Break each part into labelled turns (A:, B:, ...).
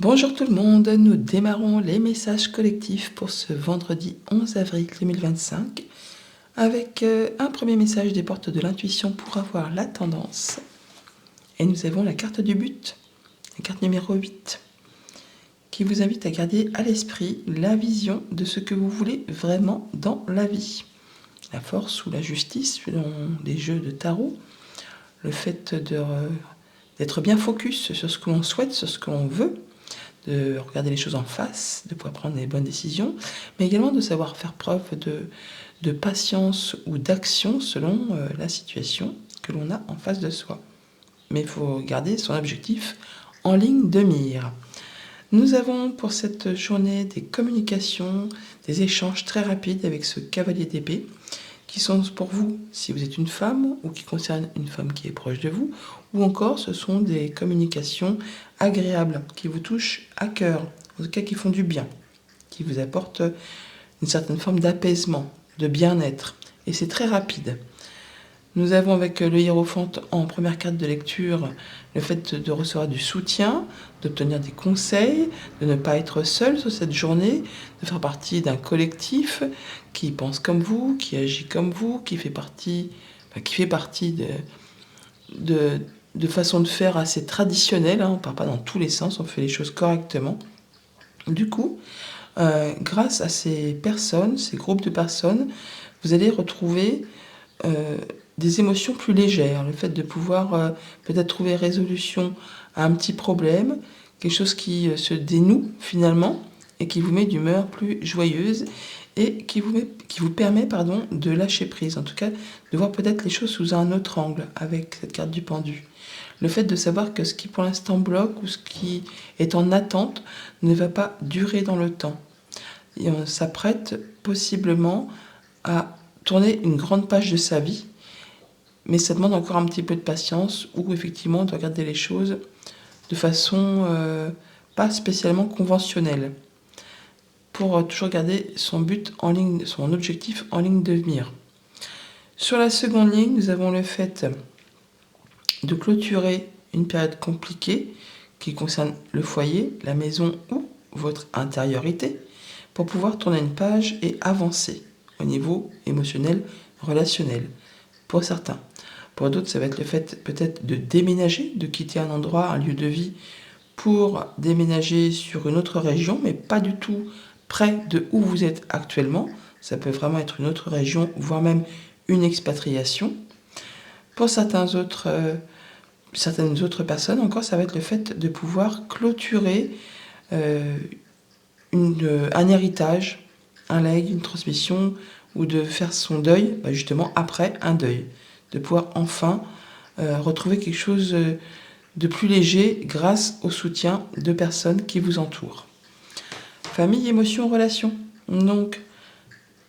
A: Bonjour tout le monde, nous démarrons les messages collectifs pour ce vendredi 11 avril 2025 avec un premier message des portes de l'intuition pour avoir la tendance. Et nous avons la carte du but, la carte numéro 8, qui vous invite à garder à l'esprit la vision de ce que vous voulez vraiment dans la vie. La force ou la justice, selon les jeux de tarot, le fait d'être bien focus sur ce que l'on souhaite, sur ce que l'on veut, de regarder les choses en face, de pouvoir prendre les bonnes décisions, mais également de savoir faire preuve de patience ou d'action selon la situation que l'on a en face de soi. Mais il faut garder son objectif en ligne de mire. Nous avons pour cette journée des communications, des échanges très rapides avec ce cavalier d'épée, qui sont pour vous, si vous êtes une femme, ou qui concernent une femme qui est proche de vous, ou encore ce sont des communications agréables, qui vous touchent à cœur, en tout cas qui font du bien, qui vous apportent une certaine forme d'apaisement, de bien-être, et c'est très rapide. Nous avons avec le hiérophante en première carte de lecture le fait de recevoir du soutien, d'obtenir des conseils, de ne pas être seul sur cette journée, de faire partie d'un collectif qui pense comme vous, qui agit comme vous, qui fait partie de façon de faire assez traditionnelle, on ne part pas dans tous les sens, on fait les choses correctement. Du coup, grâce à ces personnes, ces groupes de personnes, vous allez retrouver des émotions plus légères, le fait de pouvoir peut-être trouver résolution à un petit problème, quelque chose qui se dénoue finalement et qui vous met d'humeur plus joyeuse et qui vous permet de lâcher prise, en tout cas de voir peut-être les choses sous un autre angle avec cette carte du pendu. Le fait de savoir que ce qui pour l'instant bloque ou ce qui est en attente ne va pas durer dans le temps. Et on s'apprête possiblement à tourner une grande page de sa vie, mais ça demande encore un petit peu de patience ou effectivement de regarder les choses de façon pas spécialement conventionnelle pour toujours garder son but en ligne, son objectif en ligne de mire. Sur la seconde ligne, nous avons le fait de clôturer une période compliquée qui concerne le foyer, la maison ou votre intériorité pour pouvoir tourner une page et avancer au niveau émotionnel, relationnel, pour certains. Pour d'autres, ça va être le fait peut-être de déménager, de quitter un endroit, un lieu de vie, pour déménager sur une autre région, mais pas du tout près de où vous êtes actuellement. Ça peut vraiment être une autre région, voire même une expatriation. Pour certaines autres personnes, encore, ça va être le fait de pouvoir clôturer un héritage, un legs, une transmission, ou de faire son deuil, justement après un deuil. De pouvoir enfin retrouver quelque chose de plus léger grâce au soutien de personnes qui vous entourent. Famille, émotions, relations. Donc,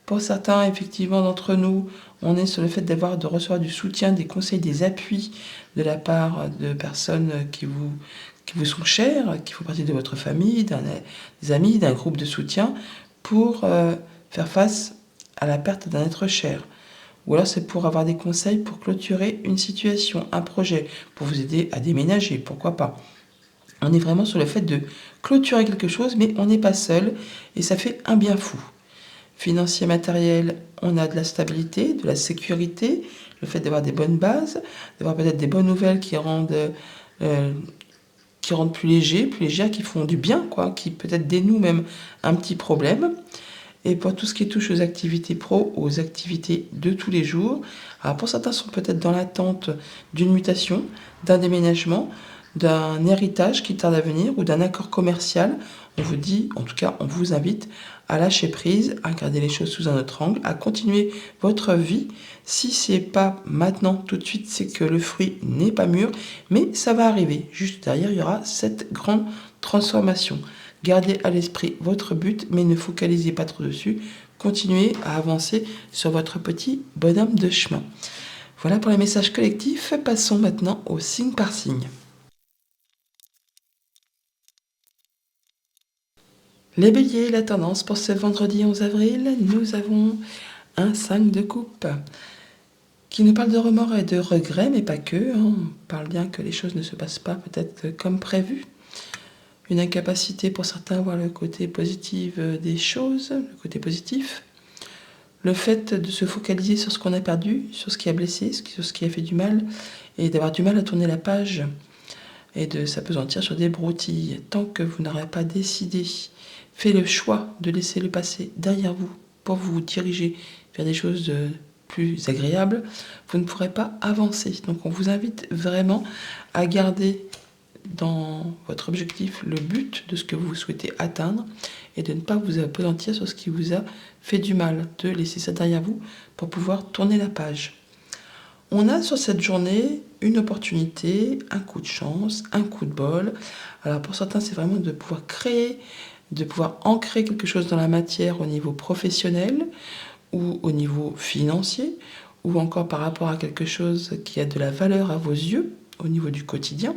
A: pour certains, effectivement, d'entre nous, on est sur le fait de recevoir du soutien, des conseils, des appuis de la part de personnes qui vous sont chères, qui font partie de votre famille, des amis, d'un groupe de soutien, pour faire face à la perte d'un être cher. Ou alors c'est pour avoir des conseils pour clôturer une situation, un projet, pour vous aider à déménager, pourquoi pas. On est vraiment sur le fait de clôturer quelque chose, mais on n'est pas seul, et ça fait un bien fou. Financier, matériel, on a de la stabilité, de la sécurité, le fait d'avoir des bonnes bases, d'avoir peut-être des bonnes nouvelles qui rendent plus légères, qui font du bien, qui peut-être dénouent même un petit problème. Et pour tout ce qui touche aux activités pro, aux activités de tous les jours, alors pour certains sont peut-être dans l'attente d'une mutation, d'un déménagement, d'un héritage qui tarde à venir ou d'un accord commercial. On vous dit, en tout cas, on vous invite à lâcher prise, à regarder les choses sous un autre angle, à continuer votre vie. Si c'est pas maintenant, tout de suite, c'est que le fruit n'est pas mûr, mais ça va arriver. Juste derrière, il y aura cette grande transformation. Gardez à l'esprit votre but, mais ne focalisez pas trop dessus. Continuez à avancer sur votre petit bonhomme de chemin. Voilà pour les messages collectifs. Passons maintenant au signe par signe. Les béliers, la tendance pour ce vendredi 11 avril, nous avons un 5 de coupe qui nous parle de remords et de regrets, mais pas que. On parle bien que les choses ne se passent pas peut-être comme prévu. une incapacité pour certains à voir le côté positif des choses, le côté positif. Le fait de se focaliser sur ce qu'on a perdu, sur ce qui a blessé, sur ce qui a fait du mal, et d'avoir du mal à tourner la page et de s'apesantir sur des broutilles. Tant que vous n'aurez pas décidé, fait le choix de laisser le passé derrière vous pour vous diriger vers des choses plus agréables, vous ne pourrez pas avancer. Donc on vous invite vraiment à garder dans votre objectif le but de ce que vous souhaitez atteindre et de ne pas vous appesantir sur ce qui vous a fait du mal, de laisser ça derrière vous pour pouvoir tourner la page. On a sur cette journée une opportunité, un coup de chance, un coup de bol. Alors pour certains, c'est vraiment de pouvoir créer, de pouvoir ancrer quelque chose dans la matière au niveau professionnel ou au niveau financier, ou encore par rapport à quelque chose qui a de la valeur à vos yeux au niveau du quotidien.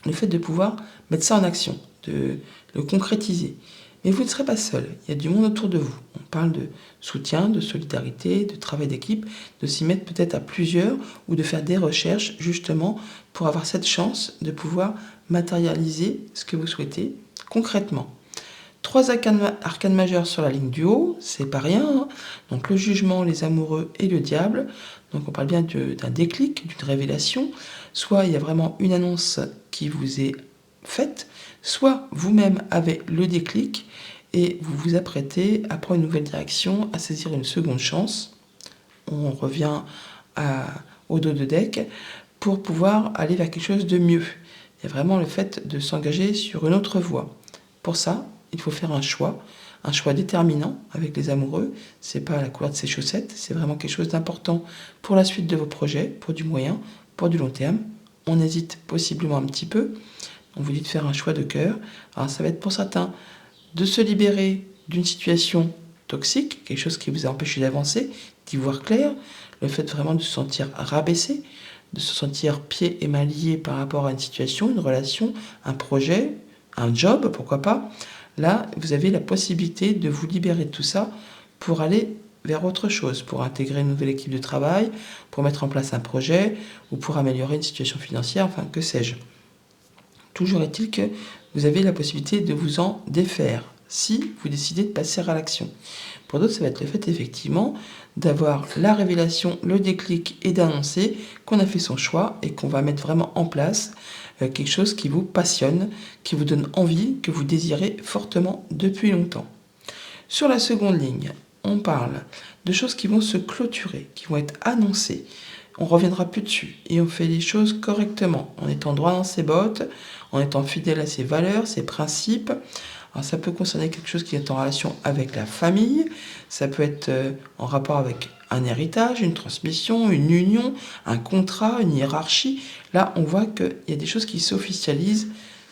A: Le fait de pouvoir mettre ça en action, de le concrétiser. Mais vous ne serez pas seul, il y a du monde autour de vous. On parle de soutien, de solidarité, de travail d'équipe, de s'y mettre peut-être à plusieurs ou de faire des recherches justement pour avoir cette chance de pouvoir matérialiser ce que vous souhaitez concrètement. 3 arcanes majeures sur la ligne du haut, c'est pas rien, hein. Donc le jugement, les amoureux et le diable. Donc on parle bien d'un déclic, d'une révélation. Soit il y a vraiment une annonce qui vous est faite, soit vous-même avez le déclic et vous vous apprêtez à prendre une nouvelle direction, à saisir une seconde chance. On revient au dos de deck pour pouvoir aller vers quelque chose de mieux. Il y a vraiment le fait de s'engager sur une autre voie. Pour ça, il faut faire un choix déterminant avec les amoureux. C'est pas la couleur de ses chaussettes, c'est vraiment quelque chose d'important pour la suite de vos projets, pour du moyen, pour du long terme. On hésite possiblement un petit peu. On vous dit de faire un choix de cœur. Alors ça va être pour certains de se libérer d'une situation toxique, quelque chose qui vous a empêché d'avancer, d'y voir clair, le fait vraiment de se sentir rabaissé, de se sentir pieds et mains liés par rapport à une situation, une relation, un projet, un job, pourquoi pas. Là, vous avez la possibilité de vous libérer de tout ça pour aller vers autre chose, pour intégrer une nouvelle équipe de travail, pour mettre en place un projet ou pour améliorer une situation financière, enfin que sais-je. Toujours est-il que vous avez la possibilité de vous en défaire si vous décidez de passer à l'action. Pour d'autres, ça va être le fait effectivement d'avoir la révélation, le déclic et d'annoncer qu'on a fait son choix et qu'on va mettre vraiment en place quelque chose qui vous passionne, qui vous donne envie, que vous désirez fortement depuis longtemps. Sur la seconde ligne, on parle de choses qui vont se clôturer, qui vont être annoncées. On ne reviendra plus dessus et on fait les choses correctement, en étant droit dans ses bottes, en étant fidèle à ses valeurs, ses principes. Alors ça peut concerner quelque chose qui est en relation avec la famille, ça peut être en rapport avec un héritage, une transmission, une union, un contrat, une hiérarchie. Là, on voit qu'il y a des choses qui s'officialisent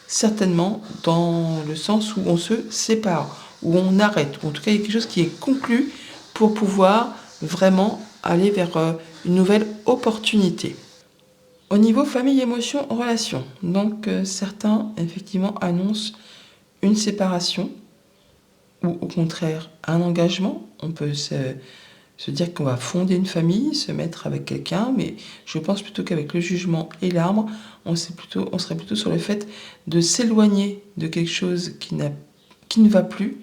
A: certainement dans le sens où on se sépare, où on arrête, ou en tout cas il y a quelque chose qui est conclu pour pouvoir vraiment aller vers une nouvelle opportunité. Au niveau famille, émotion, relation, donc certains effectivement annoncent une séparation ou au contraire un engagement. On peut se dire qu'on va fonder une famille, se mettre avec quelqu'un, mais je pense plutôt qu'avec le jugement et l'arbre, on serait plutôt sur le fait de s'éloigner de quelque chose qui ne va plus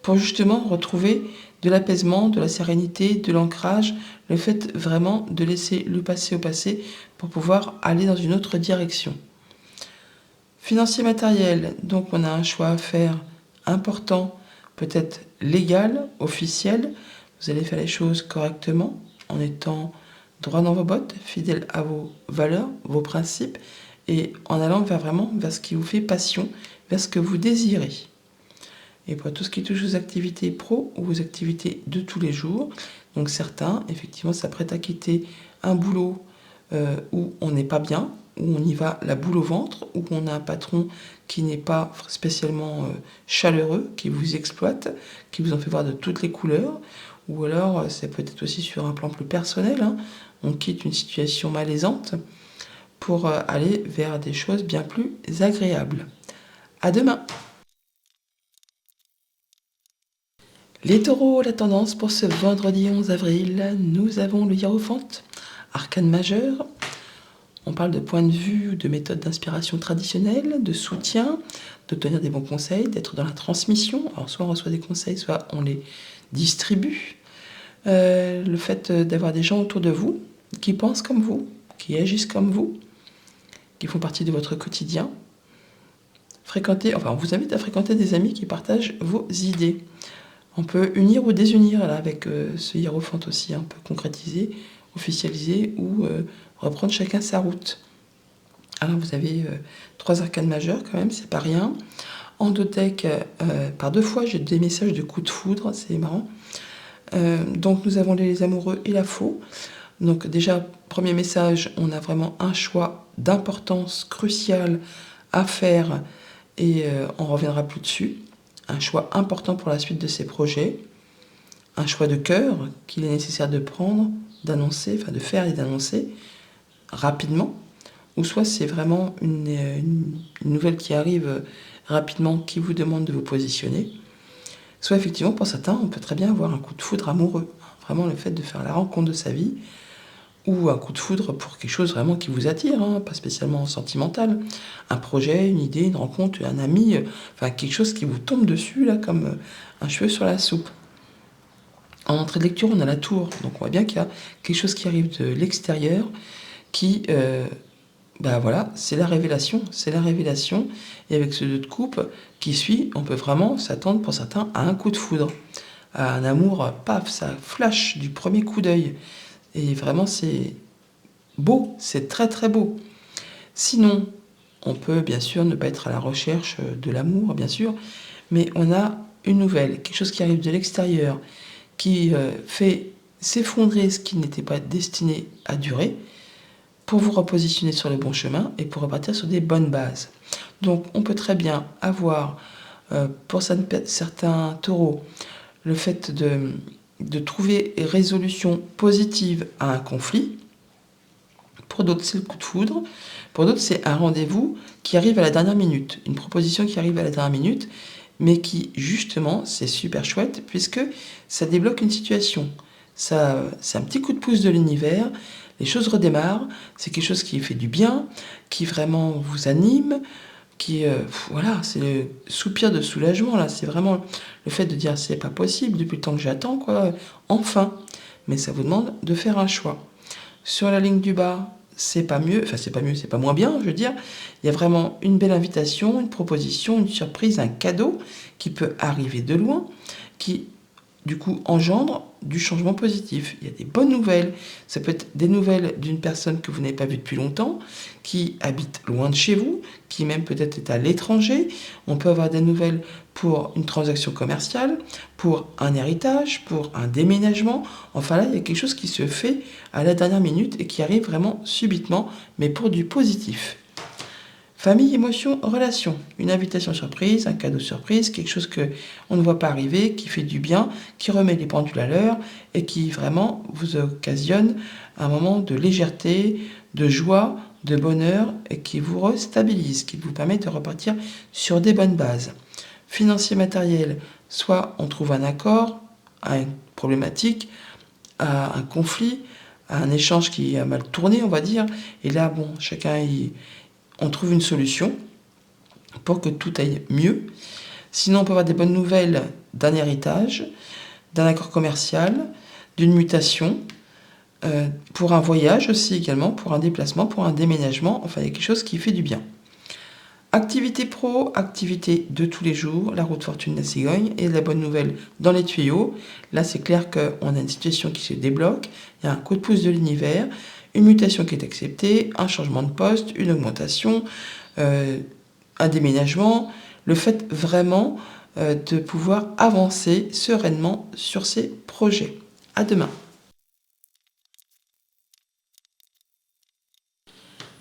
A: pour justement retrouver de l'apaisement, de la sérénité, de l'ancrage, le fait vraiment de laisser le passé au passé pour pouvoir aller dans une autre direction. Financier matériel, donc on a un choix à faire important, peut-être légal, officiel. Vous allez faire les choses correctement, en étant droit dans vos bottes, fidèle à vos valeurs, vos principes, et en allant vers ce qui vous fait passion, vers ce que vous désirez. Et pour tout ce qui touche aux activités pro ou aux activités de tous les jours, donc certains, effectivement, s'apprêtent à quitter un boulot où on n'est pas bien, où on y va la boule au ventre, où on a un patron qui n'est pas spécialement chaleureux, qui vous exploite, qui vous en fait voir de toutes les couleurs, ou alors ça peut être aussi sur un plan plus personnel, hein, on quitte une situation malaisante pour aller vers des choses bien plus agréables. À demain! Les taureaux, la tendance pour ce vendredi 11 avril, nous avons le hiérophante, arcane majeur. On parle de point de vue, de méthodes d'inspiration traditionnelles, de soutien, d'obtenir des bons conseils, d'être dans la transmission. Alors soit on reçoit des conseils, soit on les distribue. Le fait d'avoir des gens autour de vous qui pensent comme vous, qui agissent comme vous, qui font partie de votre quotidien. On vous invite à fréquenter des amis qui partagent vos idées. On peut unir ou désunir là, avec ce hiérophante aussi, un peu concrétisé, officialisé, ou reprendre chacun sa route. Alors vous avez 3 arcanes majeures quand même, c'est pas rien. En 2 decks, par 2 fois, j'ai des messages de coups de foudre, c'est marrant. Donc nous avons les amoureux et la faux. Donc déjà, premier message, on a vraiment un choix d'importance cruciale à faire et on ne reviendra plus dessus. Un choix important pour la suite de ces projets. Un choix de cœur qu'il est nécessaire de prendre, d'annoncer, enfin de faire et d'annoncer rapidement. Ou soit c'est vraiment une nouvelle qui arrive rapidement, qui vous demande de vous positionner. Soit effectivement, pour certains, on peut très bien avoir un coup de foudre amoureux. Vraiment le fait de faire la rencontre de sa vie, ou un coup de foudre pour quelque chose vraiment qui vous attire, hein, pas spécialement sentimental. Un projet, une idée, une rencontre, un ami, enfin quelque chose qui vous tombe dessus, là, comme un cheveu sur la soupe. En entrée de lecture, on a la tour, donc on voit bien qu'il y a quelque chose qui arrive de l'extérieur, qui, voilà, c'est la révélation, et avec ce 2 de coupe qui suit, on peut vraiment s'attendre pour certains à un coup de foudre, à un amour, paf, ça flash du premier coup d'œil. Et vraiment, c'est beau, c'est très très beau. Sinon, on peut bien sûr ne pas être à la recherche de l'amour, bien sûr, mais on a une nouvelle, quelque chose qui arrive de l'extérieur, qui fait s'effondrer ce qui n'était pas destiné à durer, pour vous repositionner sur le bon chemin et pour repartir sur des bonnes bases. Donc, on peut très bien avoir, pour certains taureaux, le fait de trouver une résolution positive à un conflit. Pour d'autres, c'est le coup de foudre. Pour d'autres, c'est un rendez-vous qui arrive à la dernière minute. Une proposition qui arrive à la dernière minute, mais qui, justement, c'est super chouette, puisque ça débloque une situation. Ça, c'est un petit coup de pouce de l'univers. Les choses redémarrent. C'est quelque chose qui fait du bien, qui vraiment vous anime, qui, voilà, c'est le soupir de soulagement, là. C'est vraiment le fait de dire, c'est pas possible, depuis le temps que j'attends, quoi, enfin. Mais ça vous demande de faire un choix. Sur la ligne du bas, c'est pas mieux, c'est pas moins bien, je veux dire. Il y a vraiment une belle invitation, une proposition, une surprise, un cadeau qui peut arriver de loin, qui, du coup, engendre du changement positif. Il y a des bonnes nouvelles. Ça peut être des nouvelles d'une personne que vous n'avez pas vue depuis longtemps, qui habite loin de chez vous, qui même peut-être est à l'étranger. On peut avoir des nouvelles pour une transaction commerciale, pour un héritage, pour un déménagement. Enfin là, il y a quelque chose qui se fait à la dernière minute et qui arrive vraiment subitement, mais pour du positif. Famille, émotion, relation. Une invitation surprise, un cadeau surprise, quelque chose que on ne voit pas arriver, qui fait du bien, qui remet les pendules à l'heure et qui vraiment vous occasionne un moment de légèreté, de joie, de bonheur et qui vous restabilise, qui vous permet de repartir sur des bonnes bases. Financier, matériel, soit on trouve un accord à une problématique, à un conflit, à un échange qui a mal tourné, on va dire, et là, bon, on trouve une solution pour que tout aille mieux. Sinon, on peut avoir des bonnes nouvelles d'un héritage, d'un accord commercial, d'une mutation, pour un voyage aussi également, pour un déplacement, pour un déménagement. Enfin, il y a quelque chose qui fait du bien. Activité pro, activité de tous les jours, la route fortune de la cigogne et la bonne nouvelle dans les tuyaux. Là, c'est clair qu'on a une situation qui se débloque, il y a un coup de pouce de l'univers, une mutation qui est acceptée, un changement de poste, une augmentation, un déménagement, le fait vraiment de pouvoir avancer sereinement sur ces projets. À demain.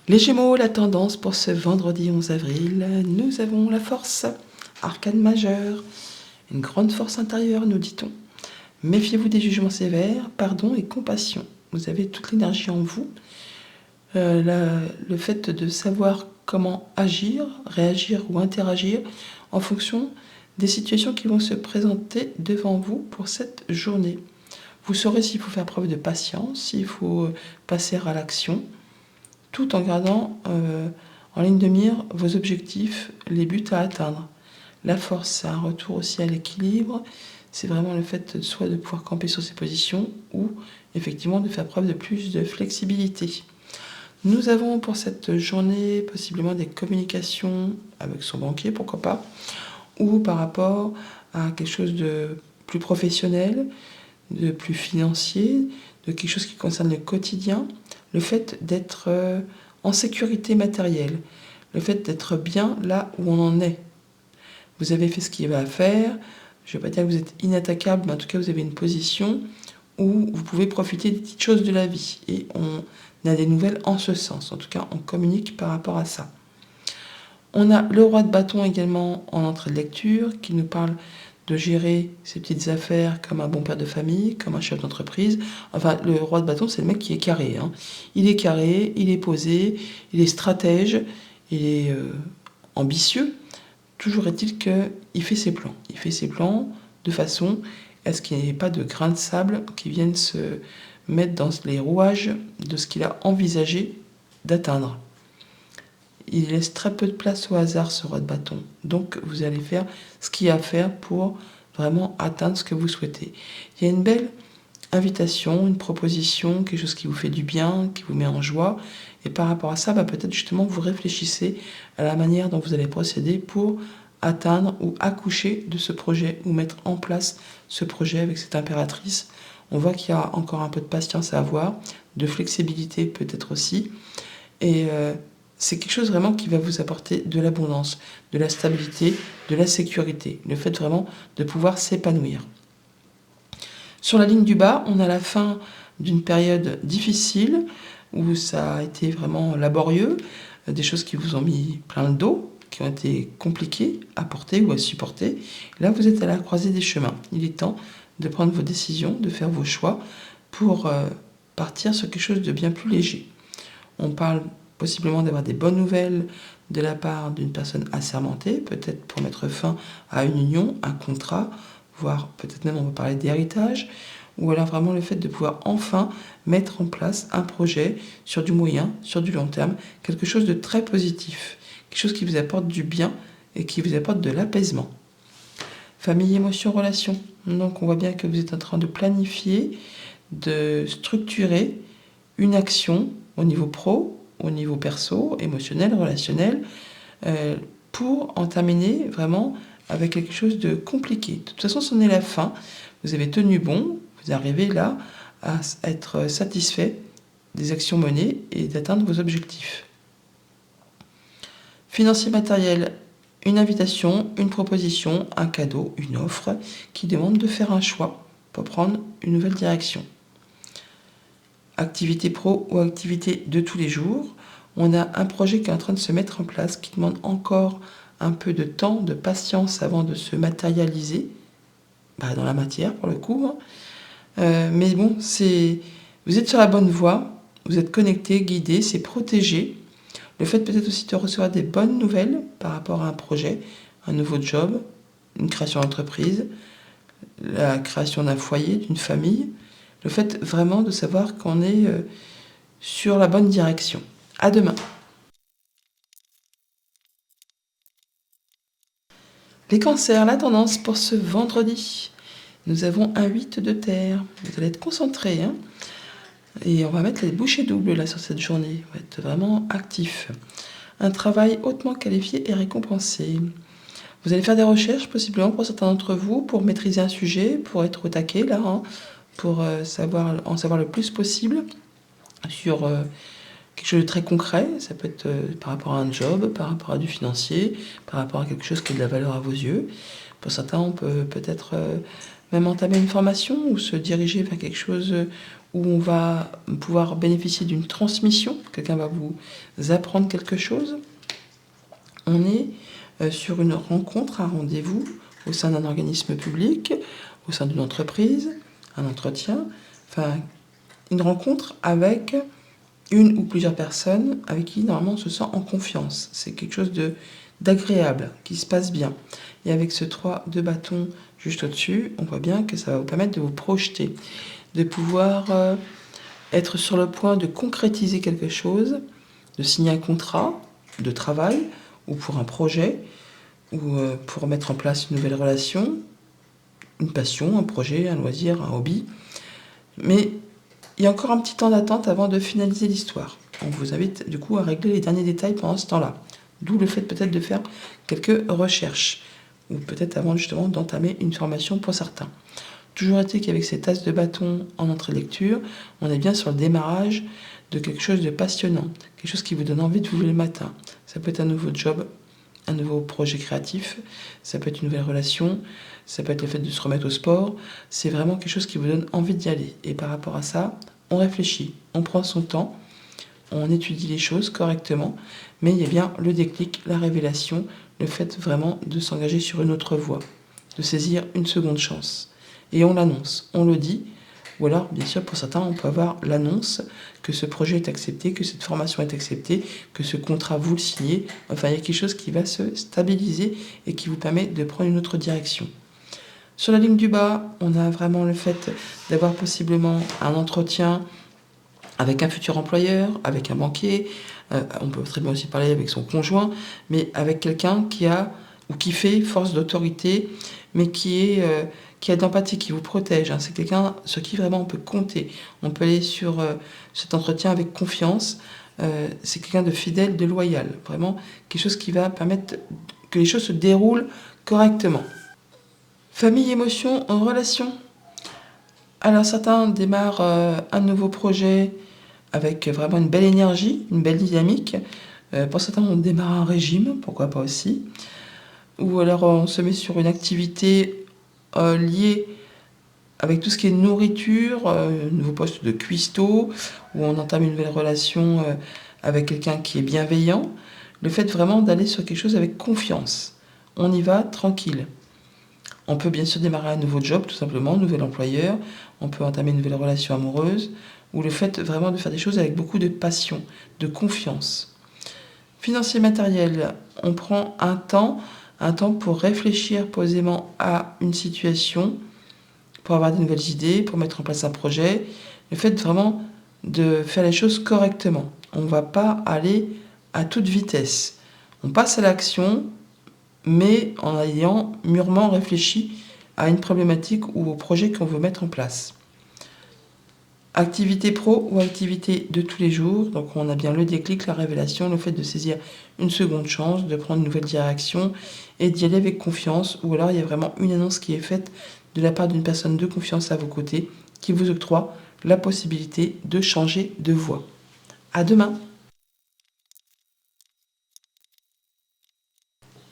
A: Les Gémeaux, la tendance pour ce vendredi 11 avril, nous avons la force, arcane majeure, une grande force intérieure, nous dit-on. Méfiez-vous des jugements sévères, pardon et compassion. Vous avez toute l'énergie en vous. Le fait de savoir comment agir, réagir ou interagir en fonction des situations qui vont se présenter devant vous pour cette journée. Vous saurez s'il faut faire preuve de patience, s'il faut passer à l'action, tout en gardant en ligne de mire vos objectifs, les buts à atteindre. La force, c'est un retour aussi à l'équilibre. C'est vraiment le fait soit de pouvoir camper sur ses positions ou effectivement de faire preuve de plus de flexibilité. Nous avons pour cette journée possiblement des communications avec son banquier, pourquoi pas, ou par rapport à quelque chose de plus professionnel, de plus financier, de quelque chose qui concerne le quotidien, le fait d'être en sécurité matérielle, le fait d'être bien là où on en est. Vous avez fait ce qu'il y avait à faire, je ne vais pas dire que vous êtes inattaquable, mais en tout cas vous avez une position où vous pouvez profiter des petites choses de la vie. Et on a des nouvelles en ce sens, en tout cas on communique par rapport à ça. On a le roi de bâton également en entrée de lecture qui nous parle de gérer ses petites affaires comme un bon père de famille, comme un chef d'entreprise. Enfin, le roi de bâton, c'est le mec qui est carré. Il est carré, il est posé, il est stratège, il est ambitieux. Toujours est-il qu'il fait ses plans. Il fait ses plans de façon à ce qu'il n'y ait pas de grains de sable qui viennent se mettre dans les rouages de ce qu'il a envisagé d'atteindre. Il laisse très peu de place au hasard, ce roi de bâton. Donc, vous allez faire ce qu'il y a à faire pour vraiment atteindre ce que vous souhaitez. Il y a une belle invitation, une proposition, quelque chose qui vous fait du bien, qui vous met en joie. Et par rapport à ça, peut-être justement, vous réfléchissez à la manière dont vous allez procéder pour atteindre ou accoucher de ce projet ou mettre en place ce projet avec cette impératrice. On voit qu'il y a encore un peu de patience à avoir, de flexibilité peut-être aussi. Et c'est quelque chose vraiment qui va vous apporter de l'abondance, de la stabilité, de la sécurité. Le fait vraiment de pouvoir s'épanouir. Sur la ligne du bas, on a la fin d'une période difficile où ça a été vraiment laborieux, des choses qui vous ont mis plein le dos, qui ont été compliquées à porter ou à supporter. Là, vous êtes à la croisée des chemins. Il est temps de prendre vos décisions, de faire vos choix pour partir sur quelque chose de bien plus léger. On parle possiblement d'avoir des bonnes nouvelles de la part d'une personne assermentée, peut-être pour mettre fin à une union, un contrat, voire peut-être même on va parler d'héritage, ou alors vraiment le fait de pouvoir enfin mettre en place un projet sur du moyen, sur du long terme, quelque chose de très positif, quelque chose qui vous apporte du bien et qui vous apporte de l'apaisement. Famille, émotion, relation. Donc on voit bien que vous êtes en train de planifier, de structurer une action au niveau pro, au niveau perso, émotionnel, relationnel, pour en terminer vraiment avec quelque chose de compliqué. De toute façon, c'en est la fin. Vous avez tenu bon, vous arrivez là à être satisfait des actions menées et d'atteindre vos objectifs. Financier matériel, une invitation, une proposition, un cadeau, une offre qui demande de faire un choix pour prendre une nouvelle direction. Activité pro ou activité de tous les jours, on a un projet qui est en train de se mettre en place, qui demande encore un peu de temps, de patience avant de se matérialiser, dans la matière pour le coup. Mais bon, vous êtes sur la bonne voie, vous êtes connecté, guidé, c'est protégé. Le fait peut-être aussi de recevoir des bonnes nouvelles par rapport à un projet, un nouveau job, une création d'entreprise, la création d'un foyer, d'une famille. Le fait vraiment de savoir qu'on est sur la bonne direction. À demain. Les cancers, la tendance pour ce vendredi. Nous avons un 8 de terre. Vous allez être concentrés. Et on va mettre les bouchées doubles là sur cette journée. On va être vraiment actif. Un travail hautement qualifié et récompensé. Vous allez faire des recherches possiblement pour certains d'entre vous pour maîtriser un sujet, pour être au taquet là, pour en savoir le plus possible sur quelque chose de très concret. Ça peut être par rapport à un job, par rapport à du financier, par rapport à quelque chose qui a de la valeur à vos yeux. Pour certains, on peut peut-être même entamer une formation ou se diriger vers quelque chose où on va pouvoir bénéficier d'une transmission. Quelqu'un va vous apprendre quelque chose. On est sur une rencontre, un rendez-vous au sein d'un organisme public, au sein d'une entreprise, un entretien, une rencontre avec une ou plusieurs personnes avec qui normalement on se sent en confiance. C'est quelque chose d'agréable, qui se passe bien. Et avec ce 3 de bâton juste au-dessus, on voit bien que ça va vous permettre de vous projeter, de pouvoir être sur le point de concrétiser quelque chose de signer un contrat de travail ou pour un projet ou pour mettre en place une nouvelle relation, une passion, un projet, un loisir, un hobby. Mais il y a encore un petit temps d'attente avant de finaliser l'histoire. On vous invite du coup à régler les derniers détails pendant ce temps-là. D'où le fait peut-être de faire quelques recherches, ou peut-être avant justement d'entamer une formation pour certains. Toujours est-il qu'avec ces tasses de bâton en entrée de lecture, on est bien sur le démarrage de quelque chose de passionnant, quelque chose qui vous donne envie de vous lever le matin. Ça peut être un nouveau job, un nouveau projet créatif, ça peut être une nouvelle relation, ça peut être le fait de se remettre au sport. C'est vraiment quelque chose qui vous donne envie d'y aller. Et par rapport à ça, on réfléchit, on prend son temps, on étudie les choses correctement, mais il y a bien le déclic, la révélation, le fait vraiment de s'engager sur une autre voie, de saisir une seconde chance. Et on l'annonce, on le dit, ou alors, bien sûr, pour certains, on peut avoir l'annonce que ce projet est accepté, que cette formation est acceptée, que ce contrat, vous le signez. Enfin, il y a quelque chose qui va se stabiliser et qui vous permet de prendre une autre direction. Sur la ligne du bas, on a vraiment le fait d'avoir possiblement un entretien avec un futur employeur, avec un banquier. On peut très bien aussi parler avec son conjoint, mais avec quelqu'un qui a ou qui fait force d'autorité, mais qui a de l'empathie, qui vous protège. C'est quelqu'un sur qui vraiment on peut compter. On peut aller sur cet entretien avec confiance. C'est quelqu'un de fidèle, de loyal. Vraiment quelque chose qui va permettre que les choses se déroulent correctement. Famille, émotion, relation. Alors certains démarrent un nouveau projet avec vraiment une belle énergie, une belle dynamique. Pour certains, on démarre un régime, pourquoi pas aussi. Ou alors on se met sur une activité liée avec tout ce qui est nourriture, nouveau poste de cuistot, où on entame une nouvelle relation avec quelqu'un qui est bienveillant. Le fait vraiment d'aller sur quelque chose avec confiance. On y va tranquille. On peut bien sûr démarrer un nouveau job, tout simplement, un nouvel employeur. On peut entamer une nouvelle relation amoureuse. Ou le fait vraiment de faire des choses avec beaucoup de passion, de confiance. Financier matériel, on prend un temps pour réfléchir posément à une situation, pour avoir de nouvelles idées, pour mettre en place un projet. Le fait vraiment de faire les choses correctement. On ne va pas aller à toute vitesse. On passe à l'action, mais en ayant mûrement réfléchi à une problématique ou au projet qu'on veut mettre en place. Activité pro ou activité de tous les jours, donc on a bien le déclic, la révélation, le fait de saisir une seconde chance, de prendre une nouvelle direction et d'y aller avec confiance, ou alors il y a vraiment une annonce qui est faite de la part d'une personne de confiance à vos côtés qui vous octroie la possibilité de changer de voie. À demain.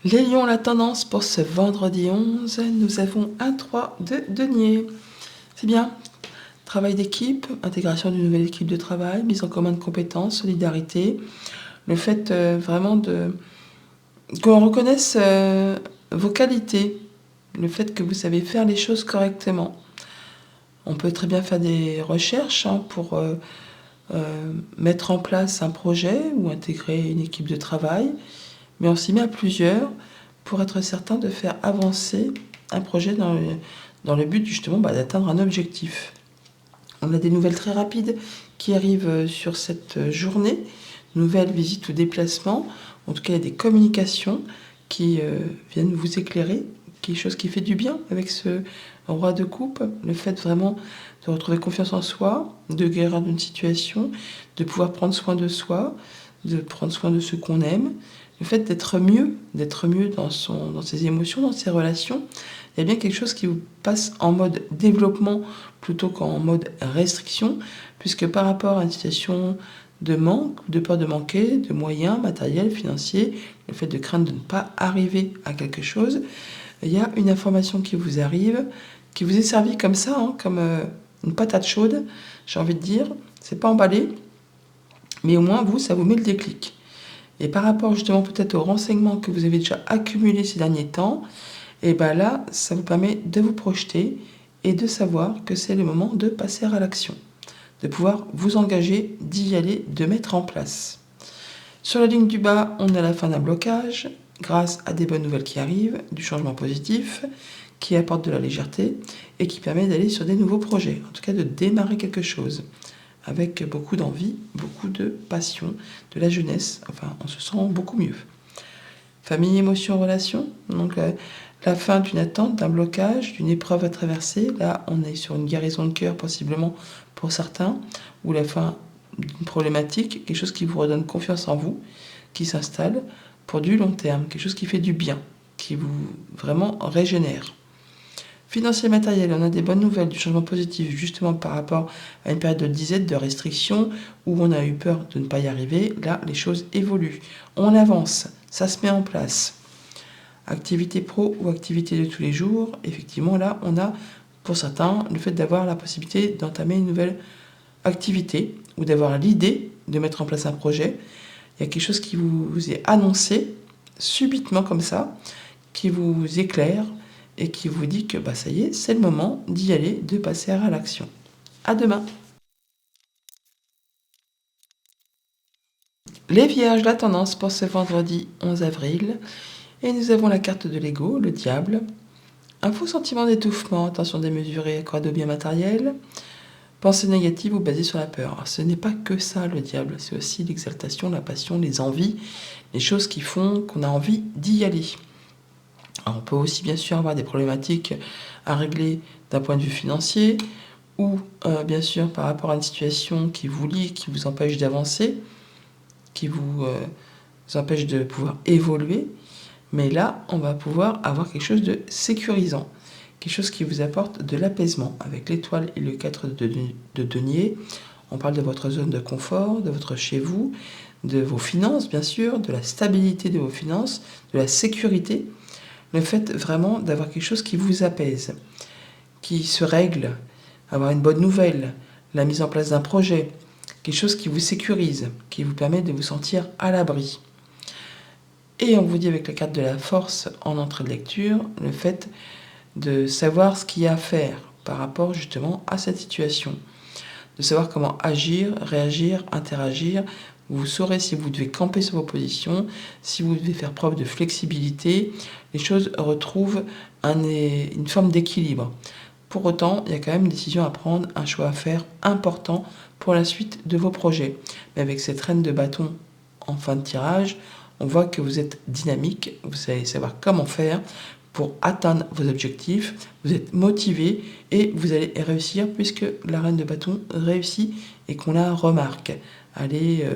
A: Les lions, la tendance pour ce vendredi 11, nous avons un 3 de denier. C'est bien. Travail d'équipe, intégration d'une nouvelle équipe de travail, mise en commun de compétences, solidarité. Le fait vraiment qu'on reconnaisse vos qualités. Le fait que vous savez faire les choses correctement. On peut très bien faire des recherches pour mettre en place un projet ou intégrer une équipe de travail. Mais on s'y met à plusieurs pour être certain de faire avancer un projet dans le but justement d'atteindre un objectif. On a des nouvelles très rapides qui arrivent sur cette journée, nouvelles visites ou déplacements. En tout cas, il y a des communications qui viennent vous éclairer, quelque chose qui fait du bien avec ce roi de coupe. Le fait vraiment de retrouver confiance en soi, de guérir d'une situation, de pouvoir prendre soin de soi, de prendre soin de ceux qu'on aime. Le fait d'être mieux dans ses émotions, dans ses relations. Il y a bien quelque chose qui vous passe en mode développement plutôt qu'en mode restriction, puisque par rapport à une situation de manque, de peur de manquer, de moyens matériels, financiers, le fait de craindre de ne pas arriver à quelque chose, il y a une information qui vous arrive, qui vous est servie comme ça, comme une patate chaude, j'ai envie de dire. C'est pas emballé, mais au moins vous, ça vous met le déclic. Et par rapport justement peut-être aux renseignements que vous avez déjà accumulés ces derniers temps, et bien là, ça vous permet de vous projeter et de savoir que c'est le moment de passer à l'action, de pouvoir vous engager, d'y aller, de mettre en place. Sur la ligne du bas, on est à la fin d'un blocage, grâce à des bonnes nouvelles qui arrivent, du changement positif, qui apporte de la légèreté et qui permet d'aller sur des nouveaux projets, en tout cas de démarrer quelque chose. avec beaucoup d'envie, beaucoup de passion, de la jeunesse. Enfin, on se sent beaucoup mieux. Famille, émotion, relation. Donc, la fin d'une attente, d'un blocage, d'une épreuve à traverser. Là, on est sur une guérison de cœur, possiblement pour certains, ou la fin d'une problématique, quelque chose qui vous redonne confiance en vous, qui s'installe pour du long terme, quelque chose qui fait du bien, qui vous vraiment régénère. Financier matériel, on a des bonnes nouvelles, du changement positif, justement par rapport à une période de disette, de restriction, où on a eu peur de ne pas y arriver. Là, les choses évoluent. On avance, ça se met en place. Activité pro ou activité de tous les jours, effectivement, là, on a, pour certains, le fait d'avoir la possibilité d'entamer une nouvelle activité ou d'avoir l'idée de mettre en place un projet. Il y a quelque chose qui vous est annoncé subitement comme ça, qui vous éclaire et qui vous dit que ça y est, c'est le moment d'y aller, de passer à l'action. À demain. Les Vierges, la tendance pour ce vendredi 11 avril. Et nous avons la carte de l'ego, le diable. Un faux sentiment d'étouffement, attention démesurée, accorde au bien matériel. Pensée négative ou basée sur la peur. Alors, ce n'est pas que ça le diable, c'est aussi l'exaltation, la passion, les envies, les choses qui font qu'on a envie d'y aller. Alors, on peut aussi bien sûr avoir des problématiques à régler d'un point de vue financier ou bien sûr par rapport à une situation qui vous lie, qui vous empêche d'avancer, qui vous empêche de pouvoir évoluer. Mais là, on va pouvoir avoir quelque chose de sécurisant, quelque chose qui vous apporte de l'apaisement. Avec l'étoile et le 4 de denier, on parle de votre zone de confort, de votre chez vous, de vos finances bien sûr, de la stabilité de vos finances, de la sécurité. Le fait vraiment d'avoir quelque chose qui vous apaise, qui se règle, avoir une bonne nouvelle, la mise en place d'un projet, quelque chose qui vous sécurise, qui vous permet de vous sentir à l'abri. Et on vous dit avec la carte de la force en entrée de lecture, le fait de savoir ce qu'il y a à faire par rapport justement à cette situation, de savoir comment agir, réagir, interagir. Vous saurez si vous devez camper sur vos positions, si vous devez faire preuve de flexibilité. Les choses retrouvent une forme d'équilibre. Pour autant, il y a quand même une décision à prendre, un choix à faire important pour la suite de vos projets. Mais avec cette reine de bâton en fin de tirage, on voit que vous êtes dynamique, vous savez savoir comment faire pour atteindre vos objectifs, vous êtes motivé et vous allez réussir puisque la reine de bâton réussit et qu'on la remarque. Elle est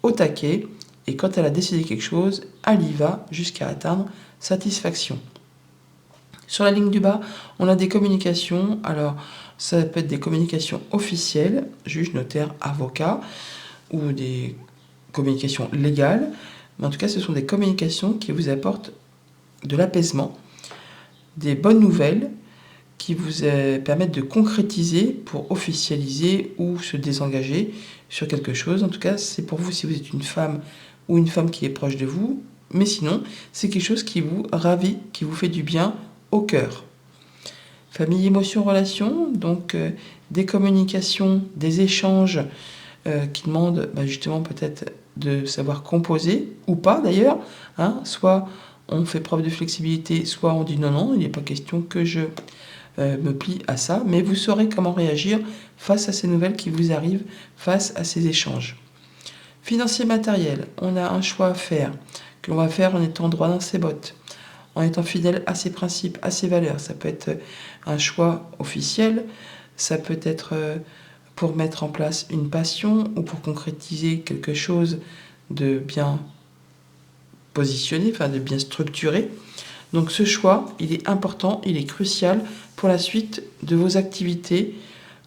A: au taquet et quand elle a décidé quelque chose, elle y va jusqu'à atteindre satisfaction. Sur la ligne du bas, on a des communications. Alors, ça peut être des communications officielles, juge, notaire, avocat, ou des communications légales. Mais en tout cas, ce sont des communications qui vous apportent de l'apaisement, des bonnes nouvelles qui vous permettent de concrétiser pour officialiser ou se désengager sur quelque chose. En tout cas, c'est pour vous si vous êtes une femme ou une femme qui est proche de vous. Mais sinon, c'est quelque chose qui vous ravit, qui vous fait du bien au cœur. Famille, émotion, relation, donc des communications, des échanges qui demandent justement peut-être de savoir composer, ou pas d'ailleurs, soit on fait preuve de flexibilité, soit on dit non, il n'est pas question que je me plie à ça, mais vous saurez comment réagir face à ces nouvelles qui vous arrivent, face à ces échanges. Financier matériel, on a un choix à faire, que l'on va faire en étant droit dans ses bottes, en étant fidèle à ses principes, à ses valeurs. Ça peut être un choix officiel, ça peut être pour mettre en place une passion ou pour concrétiser quelque chose de bien positionné, de bien structuré. Donc ce choix, il est important, il est crucial pour la suite de vos activités,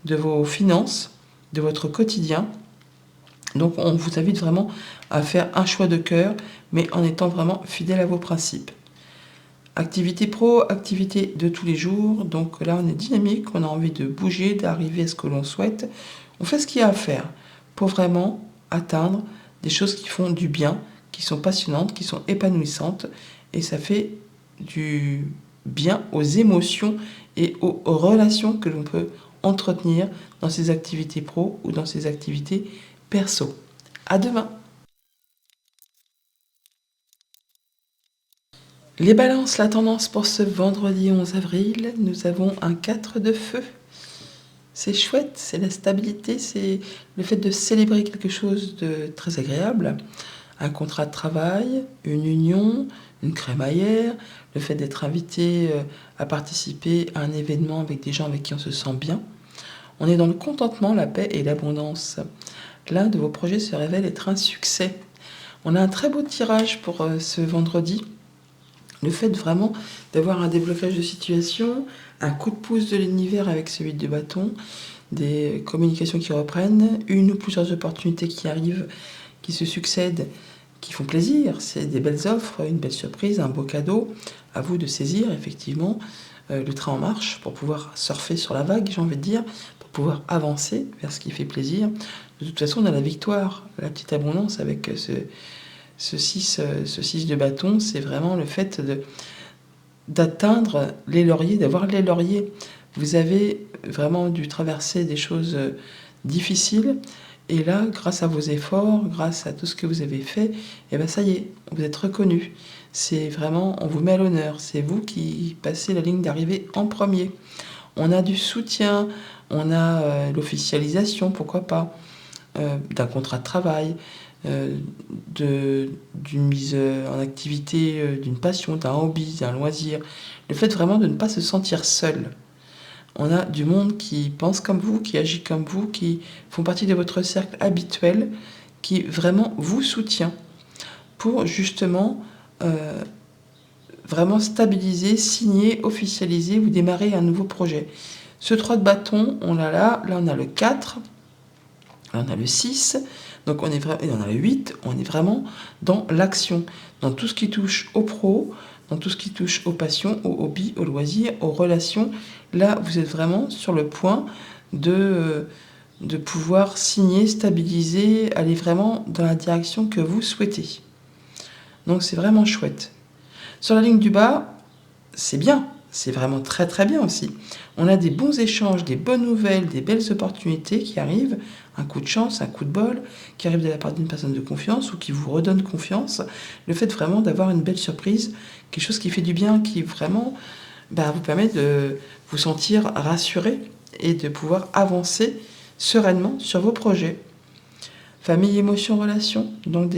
A: de vos finances, de votre quotidien. Donc on vous invite vraiment à faire un choix de cœur, mais en étant vraiment fidèle à vos principes. Activité pro, activité de tous les jours. Donc là, on est dynamique, on a envie de bouger, d'arriver à ce que l'on souhaite. On fait ce qu'il y a à faire pour vraiment atteindre des choses qui font du bien, qui sont passionnantes, qui sont épanouissantes. Et ça fait du bien aux émotions et aux relations que l'on peut entretenir dans ses activités pro ou dans ses activités perso. À demain! Les balances, la tendance pour ce vendredi 11 avril, nous avons un 4 de feu. C'est chouette, c'est la stabilité, c'est le fait de célébrer quelque chose de très agréable. Un contrat de travail, une union, une crémaillère, le fait d'être invité à participer à un événement avec des gens avec qui on se sent bien. On est dans le contentement, la paix et l'abondance. L'un de vos projets se révèle être un succès. On a un très beau tirage pour ce vendredi. Le fait vraiment d'avoir un déblocage de situation, un coup de pouce de l'univers avec celui de bâton, des communications qui reprennent, une ou plusieurs opportunités qui arrivent, qui se succèdent, qui font plaisir. C'est des belles offres, une belle surprise, un beau cadeau. À vous de saisir effectivement le train en marche pour pouvoir surfer sur la vague, j'ai envie de dire, pour pouvoir avancer vers ce qui fait plaisir. De toute façon, on a la victoire, la petite abondance avec ce 6 de bâton, c'est vraiment le fait d'atteindre les lauriers, d'avoir les lauriers. Vous avez vraiment dû traverser des choses difficiles, et là, grâce à vos efforts, grâce à tout ce que vous avez fait, et bien ça y est, vous êtes reconnu. C'est vraiment, on vous met à l'honneur, c'est vous qui passez la ligne d'arrivée en premier. On a du soutien, on a l'officialisation, pourquoi pas, d'un contrat de travail, d'une mise en activité, d'une passion, d'un hobby, d'un loisir. Le fait vraiment de ne pas se sentir seul. On a du monde qui pense comme vous, qui agit comme vous, qui font partie de votre cercle habituel, qui vraiment vous soutient pour justement vraiment stabiliser, signer, officialiser, vous démarrer un nouveau projet. Ce 3 de bâton, on l'a là on a le 4, là on a le 6, donc et on a le 8, on est vraiment dans l'action, dans tout ce qui touche au pro, dans tout ce qui touche aux passions, aux hobbies, aux loisirs, aux relations. Là, vous êtes vraiment sur le point de pouvoir signer, stabiliser, aller vraiment dans la direction que vous souhaitez. Donc c'est vraiment chouette. Sur la ligne du bas, c'est bien, c'est vraiment très très bien aussi. On a des bons échanges, des bonnes nouvelles, des belles opportunités qui arrivent, un coup de chance, un coup de bol, qui arrive de la part d'une personne de confiance ou qui vous redonne confiance. Le fait vraiment d'avoir une belle surprise, quelque chose qui fait du bien, qui vraiment vous permet de vous sentir rassuré et de pouvoir avancer sereinement sur vos projets. Famille, émotion, relation, donc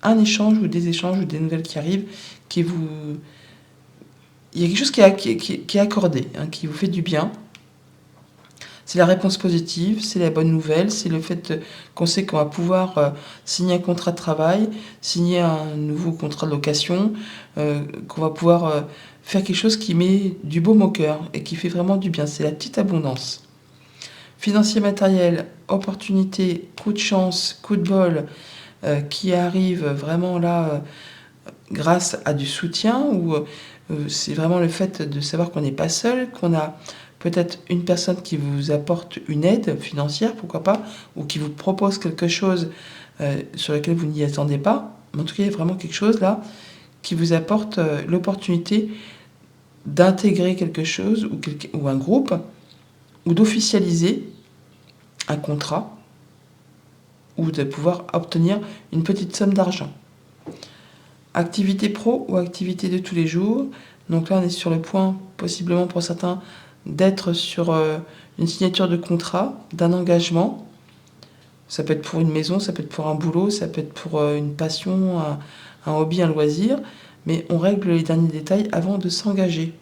A: un échange ou des échanges ou des nouvelles qui arrivent, qui vous... Il y a quelque chose qui est accordé, qui vous fait du bien. C'est la réponse positive, c'est la bonne nouvelle, c'est le fait qu'on sait qu'on va pouvoir signer un contrat de travail, signer un nouveau contrat de location, qu'on va pouvoir faire quelque chose qui met du baume au cœur et qui fait vraiment du bien. C'est la petite abondance. Financier, matériel, opportunité, coup de chance, coup de bol qui arrive vraiment là grâce à du soutien, ou c'est vraiment le fait de savoir qu'on n'est pas seul, qu'on a peut-être une personne qui vous apporte une aide financière, pourquoi pas, ou qui vous propose quelque chose sur lequel vous n'y attendez pas. En tout cas, il y a vraiment quelque chose là qui vous apporte l'opportunité d'intégrer quelque chose ou un groupe, ou d'officialiser un contrat, ou de pouvoir obtenir une petite somme d'argent. Activité pro ou activité de tous les jours. Donc là, on est sur le point, possiblement pour certains, d'être sur une signature de contrat, d'un engagement. Ça peut être pour une maison, ça peut être pour un boulot, ça peut être pour une passion, un hobby, un loisir. Mais on règle les derniers détails avant de s'engager.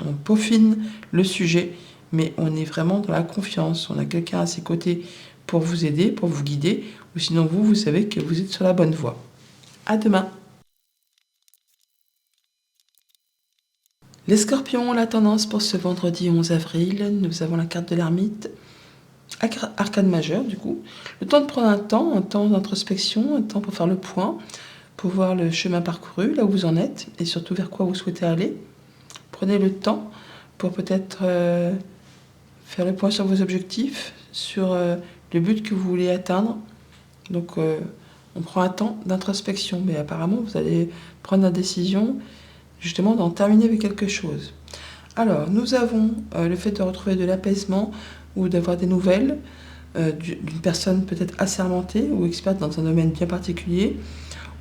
A: On peaufine le sujet, mais on est vraiment dans la confiance. On a quelqu'un à ses côtés pour vous aider, pour vous guider, ou sinon vous savez que vous êtes sur la bonne voie. À demain. Les scorpions, la tendance pour ce vendredi 11 avril, nous avons la carte de l'ermite, arcane majeure du coup. Le temps de prendre un temps d'introspection, un temps pour faire le point, pour voir le chemin parcouru, là où vous en êtes, et surtout vers quoi vous souhaitez aller. Prenez le temps pour peut-être faire le point sur vos objectifs, sur le but que vous voulez atteindre. Donc on prend un temps d'introspection, mais apparemment vous allez prendre la décision justement d'en terminer avec quelque chose. Alors, nous avons le fait de retrouver de l'apaisement ou d'avoir des nouvelles d'une personne peut-être assermentée ou experte dans un domaine bien particulier,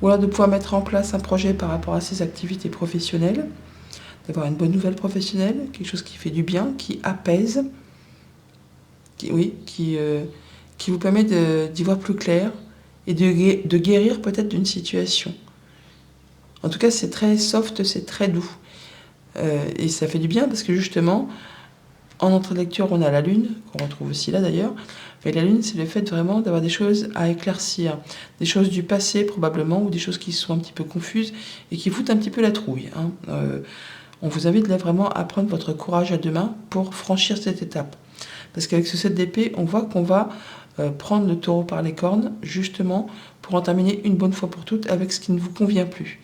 A: ou alors de pouvoir mettre en place un projet par rapport à ses activités professionnelles, d'avoir une bonne nouvelle professionnelle, quelque chose qui fait du bien, qui apaise. qui vous permet d'y voir plus clair et de guérir peut-être d'une situation. En tout cas, c'est très soft, c'est très doux. Et ça fait du bien parce que justement, en entrée de lecture, on a la lune, qu'on retrouve aussi là d'ailleurs. Mais la lune, c'est le fait vraiment d'avoir des choses à éclaircir, des choses du passé probablement, ou des choses qui sont un petit peu confuses et qui foutent un petit peu la trouille. On vous invite là vraiment à prendre votre courage à deux mains pour franchir cette étape. Parce qu'avec ce 7 d'épée, on voit qu'on va prendre le taureau par les cornes, justement, pour en terminer une bonne fois pour toutes avec ce qui ne vous convient plus.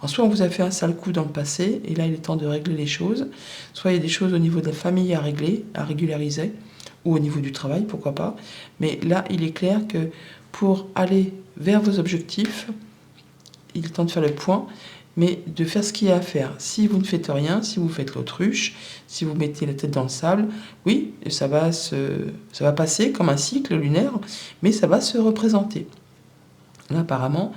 A: En soit on vous a fait un sale coup dans le passé, et là il est temps de régler les choses. Soit il y a des choses au niveau de la famille à régler, à régulariser, ou au niveau du travail, pourquoi pas. Mais là, il est clair que pour aller vers vos objectifs, il est temps de faire le point, mais de faire ce qu'il y a à faire. Si vous ne faites rien, si vous faites l'autruche, si vous mettez la tête dans le sable, oui, ça va passer comme un cycle lunaire, mais ça va se représenter. Là, apparemment,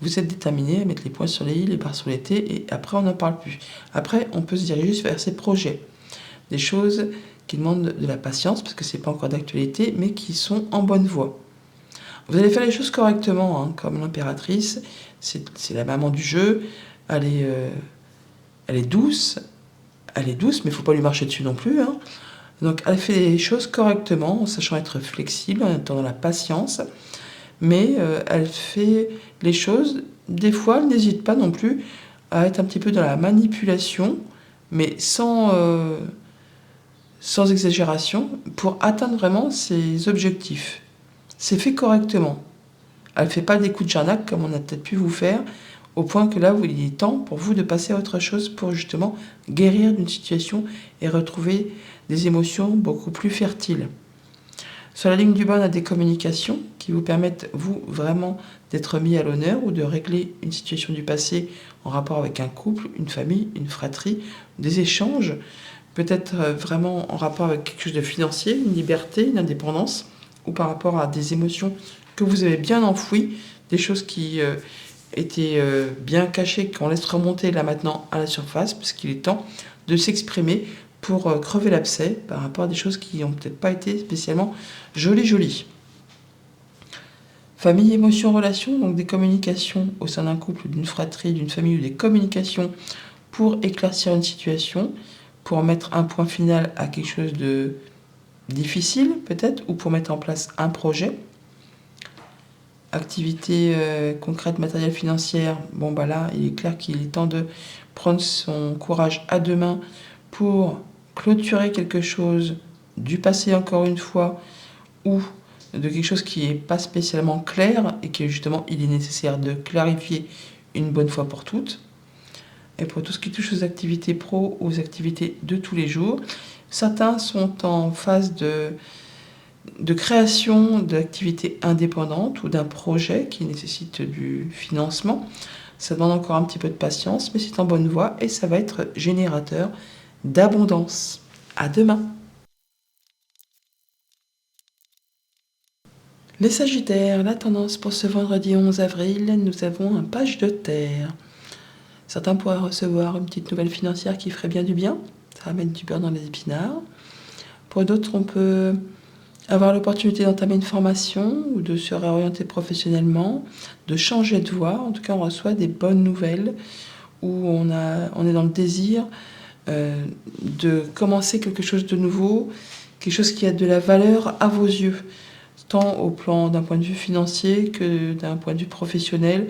A: vous êtes déterminé à mettre les points sur les i, les barres sur les t, et après, on n'en parle plus. Après, on peut se diriger vers ses projets. Des choses qui demandent de la patience, parce que ce n'est pas encore d'actualité, mais qui sont en bonne voie. Vous allez faire les choses correctement, comme l'impératrice, c'est la maman du jeu, elle est douce, mais il ne faut pas lui marcher dessus non plus. Donc elle fait les choses correctement, en sachant être flexible, en étant dans la patience, mais elle fait les choses, des fois, elle n'hésite pas non plus à être un petit peu dans la manipulation, mais sans exagération, pour atteindre vraiment ses objectifs. C'est fait correctement. Elle ne fait pas des coups de jarnac comme on a peut-être pu vous faire, au point que là, il est temps pour vous de passer à autre chose pour justement guérir d'une situation et retrouver des émotions beaucoup plus fertiles. Sur la ligne du bas, on a des communications qui vous permettent, vous, vraiment d'être mis à l'honneur ou de régler une situation du passé en rapport avec un couple, une famille, une fratrie, des échanges, peut-être vraiment en rapport avec quelque chose de financier, une liberté, une indépendance, ou par rapport à des émotions que vous avez bien enfouies, des choses qui étaient bien cachées, qu'on laisse remonter là maintenant à la surface, parce qu'il est temps de s'exprimer pour crever l'abcès par rapport à des choses qui n'ont peut-être pas été spécialement jolies. Famille, émotions, relations, donc des communications au sein d'un couple, d'une fratrie, d'une famille, ou des communications pour éclaircir une situation, pour mettre un point final à quelque chose de difficile peut-être, ou pour mettre en place un projet. Activité concrète, matérielle, financière, là, il est clair qu'il est temps de prendre son courage à deux mains pour clôturer quelque chose du passé encore une fois, ou de quelque chose qui n'est pas spécialement clair, et que justement il est nécessaire de clarifier une bonne fois pour toutes. Et pour tout ce qui touche aux activités pro, aux activités de tous les jours, certains sont en phase de création d'activités indépendantes ou d'un projet qui nécessite du financement. Ça demande encore un petit peu de patience, mais c'est en bonne voie et ça va être générateur d'abondance. À demain. Les Sagittaires, la tendance pour ce vendredi 11 avril, nous avons un page de terre. Certains pourraient recevoir une petite nouvelle financière qui ferait bien du bien. Ça va mettre du beurre dans les épinards. Pour d'autres, on peut avoir l'opportunité d'entamer une formation ou de se réorienter professionnellement, de changer de voie. En tout cas, on reçoit des bonnes nouvelles où on est dans le désir de commencer quelque chose de nouveau, quelque chose qui a de la valeur à vos yeux, tant au plan d'un point de vue financier que d'un point de vue professionnel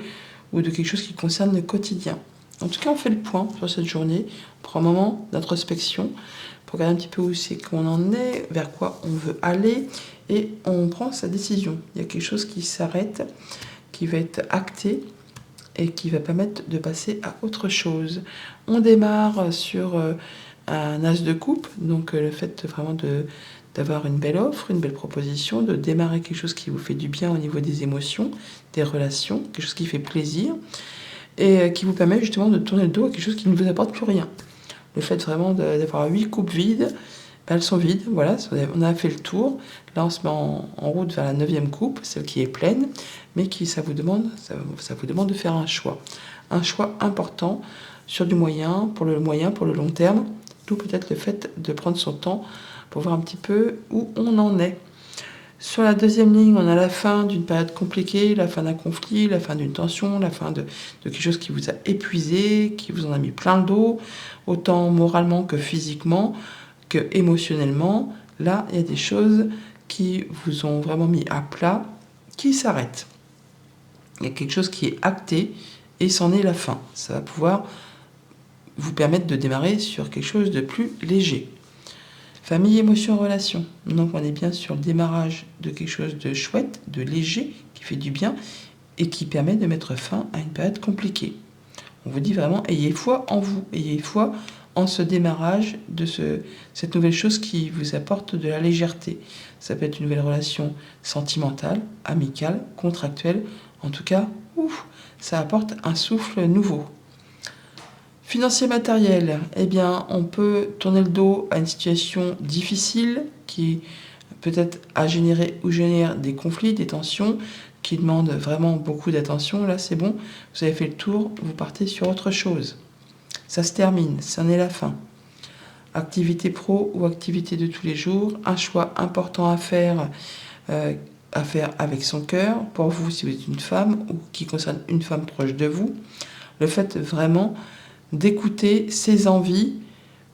A: ou de quelque chose qui concerne le quotidien. En tout cas, on fait le point sur cette journée, on prend un moment d'introspection pour regarder un petit peu où c'est qu'on en est, vers quoi on veut aller, et on prend sa décision. Il y a quelque chose qui s'arrête, qui va être acté, et qui va permettre de passer à autre chose. On démarre sur un as de coupe, donc le fait vraiment d'avoir une belle offre, une belle proposition, de démarrer quelque chose qui vous fait du bien au niveau des émotions, des relations, quelque chose qui fait plaisir, et qui vous permet justement de tourner le dos à quelque chose qui ne vous apporte plus rien. Le fait vraiment d'avoir 8 coupes vides, elles sont vides, voilà, on a fait le tour. Là, on se met en route vers la 9e coupe, celle qui est pleine, mais ça vous demande de faire un choix important sur du moyen, pour le long terme, d'où peut-être le fait de prendre son temps pour voir un petit peu où on en est. Sur la deuxième ligne, on a la fin d'une période compliquée, la fin d'un conflit, la fin d'une tension, la fin de quelque chose qui vous a épuisé, qui vous en a mis plein le dos, autant moralement que physiquement, que émotionnellement. Là, il y a des choses qui vous ont vraiment mis à plat, qui s'arrêtent. Il y a quelque chose qui est acté et c'en est la fin. Ça va pouvoir vous permettre de démarrer sur quelque chose de plus léger. Famille, émotion, relation. Donc on est bien sur le démarrage de quelque chose de chouette, de léger, qui fait du bien et qui permet de mettre fin à une période compliquée. On vous dit vraiment, ayez foi en vous, ayez foi en ce démarrage de cette nouvelle chose qui vous apporte de la légèreté. Ça peut être une nouvelle relation sentimentale, amicale, contractuelle. En tout cas, ça apporte un souffle nouveau. Financier matériel, eh bien, on peut tourner le dos à une situation difficile qui peut-être a généré ou génère des conflits, des tensions, qui demandent vraiment beaucoup d'attention. Là, c'est bon, vous avez fait le tour, vous partez sur autre chose. Ça se termine, c'en est la fin. Activité pro ou activité de tous les jours, un choix important à faire avec son cœur, pour vous si vous êtes une femme ou qui concerne une femme proche de vous. Le fait vraiment d'écouter ses envies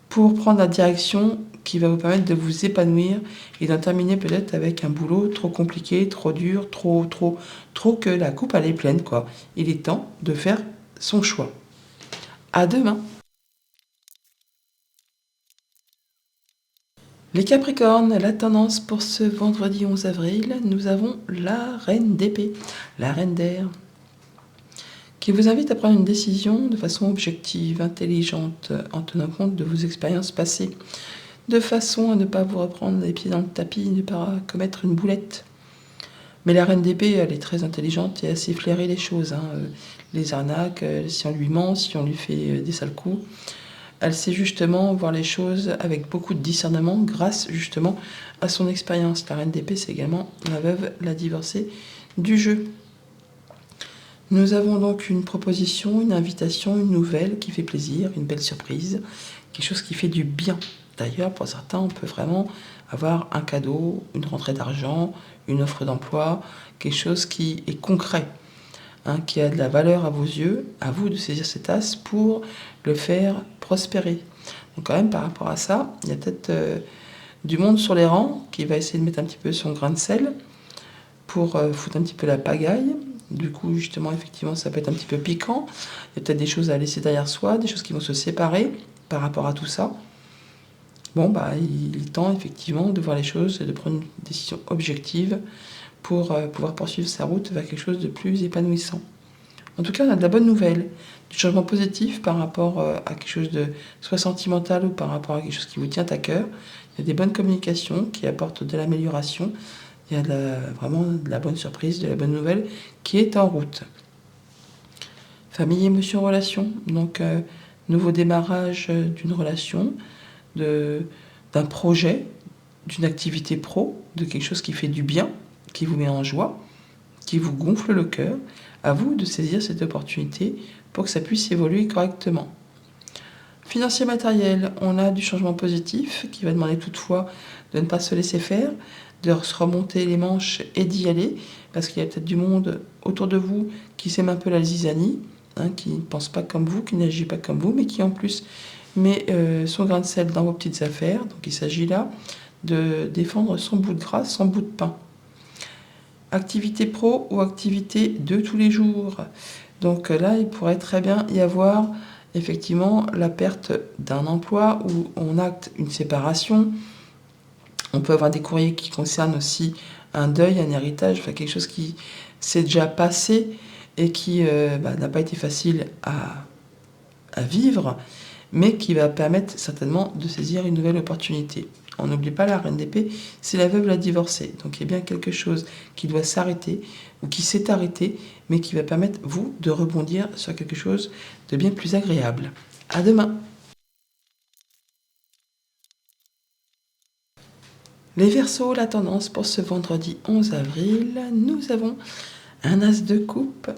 A: pour prendre la direction qui va vous permettre de vous épanouir et d'en terminer peut-être avec un boulot trop compliqué, trop dur, trop que la coupe elle est pleine, quoi. Il est temps de faire son choix. À demain. Les Capricornes, la tendance pour ce vendredi 11 avril, nous avons la reine d'épée, la reine d'air, qui vous invite à prendre une décision de façon objective, intelligente, en tenant compte de vos expériences passées, de façon à ne pas vous reprendre les pieds dans le tapis, ne pas commettre une boulette. Mais la reine d'épée, elle est très intelligente et assez flairée les choses. Les arnaques, si on lui ment, si on lui fait des sales coups, elle sait justement voir les choses avec beaucoup de discernement grâce justement à son expérience. La reine d'épée, c'est également la veuve, la divorcée du jeu. Nous avons donc une proposition, une invitation, une nouvelle qui fait plaisir, une belle surprise, quelque chose qui fait du bien. D'ailleurs, pour certains, on peut vraiment avoir un cadeau, une rentrée d'argent, une offre d'emploi, quelque chose qui est concret, qui a de la valeur à vos yeux, à vous de saisir cet as pour le faire prospérer. Donc quand même, par rapport à ça, il y a peut-être du monde sur les rangs qui va essayer de mettre un petit peu son grain de sel pour foutre un petit peu la pagaille. Du coup, justement, effectivement, ça peut être un petit peu piquant. Il y a peut-être des choses à laisser derrière soi, des choses qui vont se séparer par rapport à tout ça. Bon, il est temps, effectivement, de voir les choses et de prendre une décision objective pour pouvoir poursuivre sa route vers quelque chose de plus épanouissant. En tout cas, on a de la bonne nouvelle, du changement positif par rapport à quelque chose de soit sentimental ou par rapport à quelque chose qui vous tient à cœur. Il y a des bonnes communications qui apportent de l'amélioration. Il y a vraiment de la bonne surprise, de la bonne nouvelle qui est en route. Famille, émotion, relation. Donc, nouveau démarrage d'une relation, d'un projet, d'une activité pro, de quelque chose qui fait du bien, qui vous met en joie, qui vous gonfle le cœur. À vous de saisir cette opportunité pour que ça puisse évoluer correctement. Financier matériel, on a du changement positif qui va demander toutefois de ne pas se laisser faire, de se remonter les manches et d'y aller, parce qu'il y a peut-être du monde autour de vous qui sème un peu la zizanie, qui ne pense pas comme vous, qui n'agit pas comme vous, mais qui en plus met son grain de sel dans vos petites affaires. Donc il s'agit là de défendre son bout de gras, son bout de pain. Activité pro ou activité de tous les jours. Donc là, il pourrait très bien y avoir effectivement la perte d'un emploi où on acte une séparation. On peut avoir des courriers qui concernent aussi un deuil, un héritage, enfin quelque chose qui s'est déjà passé et qui n'a pas été facile à vivre, mais qui va permettre certainement de saisir une nouvelle opportunité. On n'oublie pas la reine d'épée, c'est la veuve, la divorcée. Donc il y a bien quelque chose qui doit s'arrêter ou qui s'est arrêté, mais qui va permettre, vous, de rebondir sur quelque chose de bien plus agréable. À demain. Les Verseaux, la tendance pour ce vendredi 11 avril, nous avons un as de coupe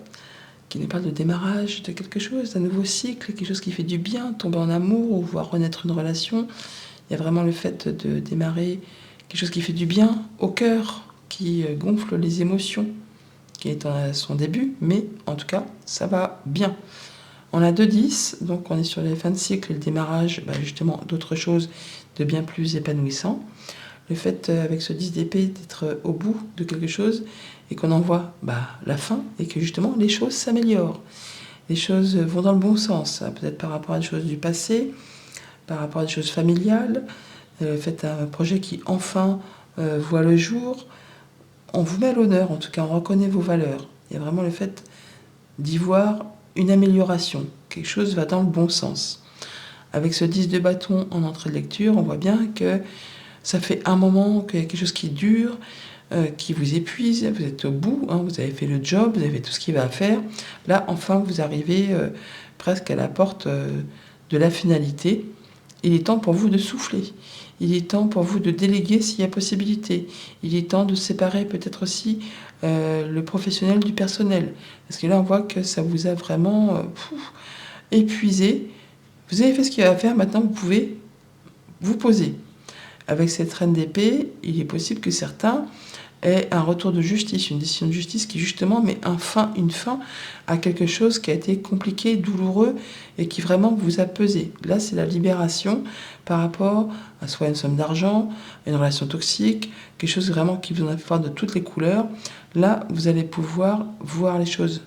A: qui nous parle de démarrage de quelque chose, d'un nouveau cycle, quelque chose qui fait du bien, tomber en amour ou voir renaître une relation. Il y a vraiment le fait de démarrer quelque chose qui fait du bien au cœur, qui gonfle les émotions, qui est à son début, mais en tout cas, ça va bien. On a 2-10, donc on est sur les fins de cycle et le démarrage, justement, d'autres choses de bien plus épanouissant. Le fait, avec ce 10 d'épée, d'être au bout de quelque chose et qu'on en voit la fin et que justement les choses s'améliorent. Les choses vont dans le bon sens, hein, peut-être par rapport à des choses du passé, par rapport à des choses familiales. Faites un projet qui enfin voit le jour. On vous met à l'honneur, en tout cas on reconnaît vos valeurs. Il y a vraiment le fait d'y voir une amélioration. Quelque chose va dans le bon sens. Avec ce 10 de bâton en entrée de lecture, on voit bien que ça fait un moment qu'il y a quelque chose qui dure, qui vous épuise, vous êtes au bout, hein, vous avez fait le job, vous avez fait tout ce qu'il va à faire. Là, enfin, vous arrivez presque à la porte de la finalité. Il est temps pour vous de souffler. Il est temps pour vous de déléguer s'il y a possibilité. Il est temps de séparer peut-être aussi le professionnel du personnel. Parce que là, on voit que ça vous a vraiment épuisé. Vous avez fait ce qu'il y a à faire, maintenant vous pouvez vous poser. Avec cette reine d'épée, il est possible que certains aient un retour de justice, une décision de justice qui justement met une fin à quelque chose qui a été compliqué, douloureux et qui vraiment vous a pesé. Là, c'est la libération par rapport à soit une somme d'argent, une relation toxique, quelque chose vraiment qui vous en a fait voir de toutes les couleurs. Là, vous allez pouvoir voir les choses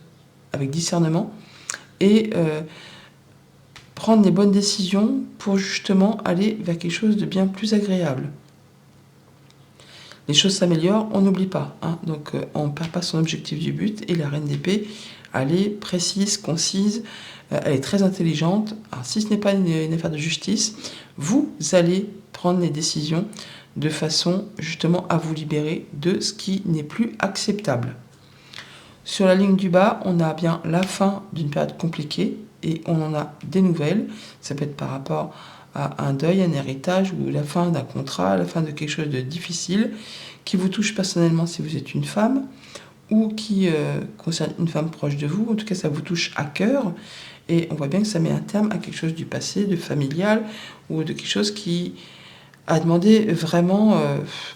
A: avec discernement et prendre les bonnes décisions pour justement aller vers quelque chose de bien plus agréable. Les choses s'améliorent, on n'oublie pas. Hein. Donc on ne perd pas son objectif du but. Et la reine d'épée, elle est précise, concise, elle est très intelligente. Alors si ce n'est pas une affaire de justice, vous allez prendre les décisions de façon justement à vous libérer de ce qui n'est plus acceptable. Sur la ligne du bas, on a bien la fin d'une période compliquée et on en a des nouvelles. Ça peut être par rapport à un deuil, un héritage ou la fin d'un contrat, la fin de quelque chose de difficile qui vous touche personnellement si vous êtes une femme ou qui concerne une femme proche de vous. En tout cas, ça vous touche à cœur et on voit bien que ça met un terme à quelque chose du passé, de familial ou de quelque chose qui a demandé vraiment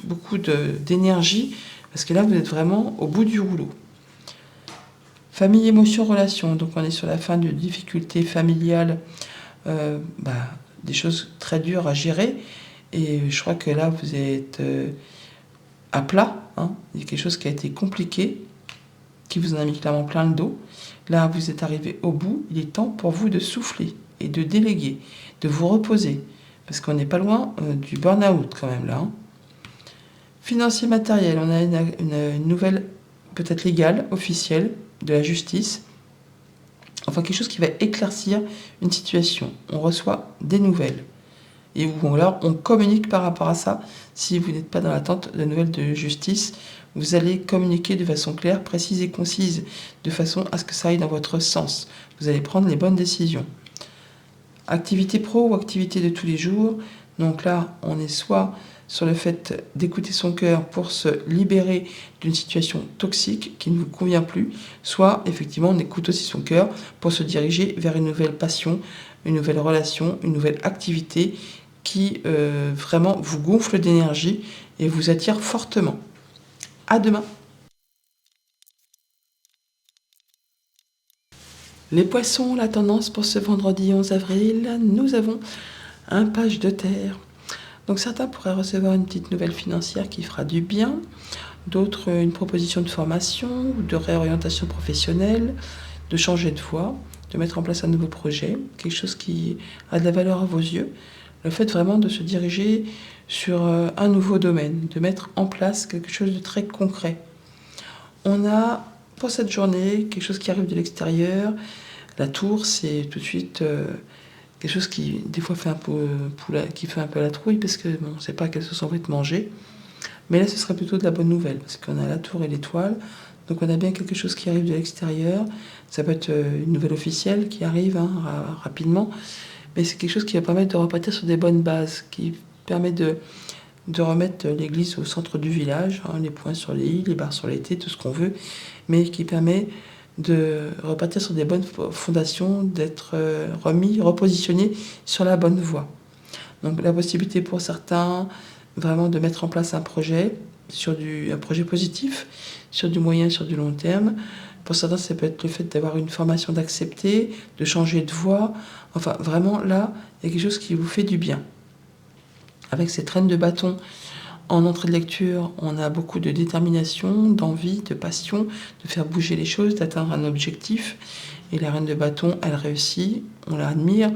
A: beaucoup d'énergie parce que là, vous êtes vraiment au bout du rouleau. Famille, émotion, relation. Donc on est sur la fin de difficultés familiales, des choses très dures à gérer. Et je crois que là, vous êtes à plat. Hein. Il y a quelque chose qui a été compliqué, qui vous en a mis clairement plein le dos. Là, vous êtes arrivé au bout. Il est temps pour vous de souffler et de déléguer, de vous reposer. Parce qu'on n'est pas loin du burn-out quand même là. Hein. Financier matériel, on a une nouvelle peut-être légale, officielle, de la justice, enfin quelque chose qui va éclaircir une situation. On reçoit des nouvelles. Et où alors on communique par rapport à ça. Si vous n'êtes pas dans l'attente de nouvelles de justice, vous allez communiquer de façon claire, précise et concise, de façon à ce que ça aille dans votre sens. Vous allez prendre les bonnes décisions. Activité pro ou activité de tous les jours. Donc là, on est soit sur le fait d'écouter son cœur pour se libérer d'une situation toxique qui ne vous convient plus, soit effectivement on écoute aussi son cœur pour se diriger vers une nouvelle passion, une nouvelle relation, une nouvelle activité qui vraiment vous gonfle d'énergie et vous attire fortement. À demain. Les poissons, la tendance pour ce vendredi 11 avril, nous avons un page de terre. Donc certains pourraient recevoir une petite nouvelle financière qui fera du bien, d'autres une proposition de formation ou de réorientation professionnelle, de changer de voie, de mettre en place un nouveau projet, quelque chose qui a de la valeur à vos yeux. Le fait vraiment de se diriger sur un nouveau domaine, de mettre en place quelque chose de très concret. On a pour cette journée quelque chose qui arrive de l'extérieur. La tour, c'est tout de suite... quelque chose qui, des fois, fait un peu la trouille, parce que on ne sait pas quelle sauce on va être mangé. Mais là, ce serait plutôt de la bonne nouvelle, parce qu'on a la tour et l'étoile. Donc on a bien quelque chose qui arrive de l'extérieur. Ça peut être une nouvelle officielle qui arrive rapidement. Mais c'est quelque chose qui va permettre de repartir sur des bonnes bases, qui permet de remettre l'église au centre du village, hein, les points sur les i, les barres sur les t, tout ce qu'on veut, mais qui permet de repartir sur des bonnes fondations, d'être repositionné sur la bonne voie. Donc la possibilité pour certains vraiment de mettre en place un projet, un projet positif, sur du moyen, sur du long terme. Pour certains, ça peut être le fait d'avoir une formation, d'accepter, de changer de voie. Enfin, vraiment, là, il y a quelque chose qui vous fait du bien. Avec cette reine de bâton en entrée de lecture, on a beaucoup de détermination, d'envie, de passion, de faire bouger les choses, d'atteindre un objectif. Et la reine de bâton, elle réussit, on la admire,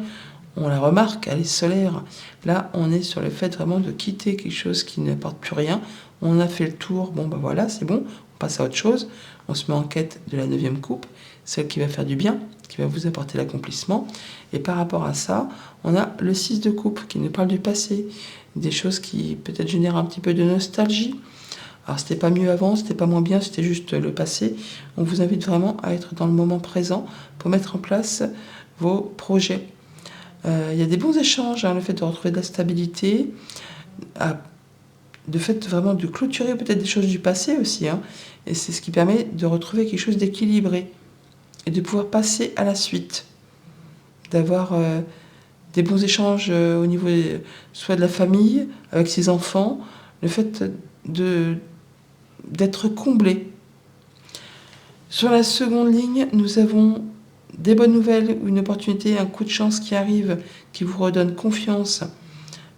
A: on la remarque, elle est solaire. Là, on est sur le fait vraiment de quitter quelque chose qui n'apporte plus rien. On a fait le tour, bon ben voilà, c'est bon, on passe à autre chose. On se met en quête de la 9e coupe, celle qui va faire du bien, qui va vous apporter l'accomplissement. Et par rapport à ça, on a le 6 de coupe qui nous parle du passé, des choses qui peut-être génèrent un petit peu de nostalgie. Alors c'était pas mieux avant, c'était pas moins bien, c'était juste le passé. On vous invite vraiment à être dans le moment présent pour mettre en place vos projets. Il y a des bons échanges, le fait de retrouver de la stabilité, de fait vraiment de clôturer peut-être des choses du passé aussi, et c'est ce qui permet de retrouver quelque chose d'équilibré et de pouvoir passer à la suite, d'avoir des bons échanges au niveau soit de la famille, avec ses enfants, le fait d'être comblé. Sur la seconde ligne, nous avons des bonnes nouvelles, une opportunité, un coup de chance qui arrive, qui vous redonne confiance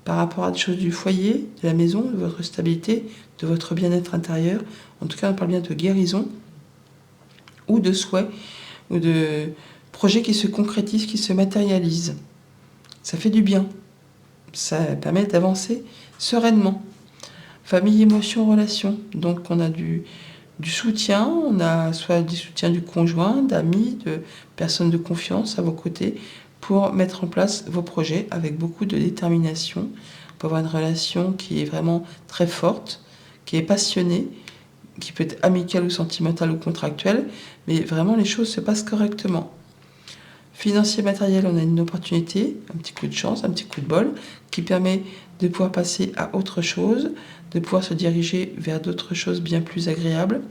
A: par rapport à des choses du foyer, de la maison, de votre stabilité, de votre bien-être intérieur. En tout cas, on parle bien de guérison ou de souhait ou de projets qui se concrétisent, qui se matérialisent. Ça fait du bien. Ça permet d'avancer sereinement. Famille, émotion, relation. Donc, on a du soutien, on a soit du soutien du conjoint, d'amis, de personnes de confiance à vos côtés pour mettre en place vos projets avec beaucoup de détermination, pour avoir une relation qui est vraiment très forte, qui est passionnée, qui peut être amicale ou sentimentale ou contractuelle, mais vraiment les choses se passent correctement. Financier, matériel, on a une opportunité, un petit coup de chance, un petit coup de bol, qui permet de pouvoir passer à autre chose, de pouvoir se diriger vers d'autres choses bien plus agréables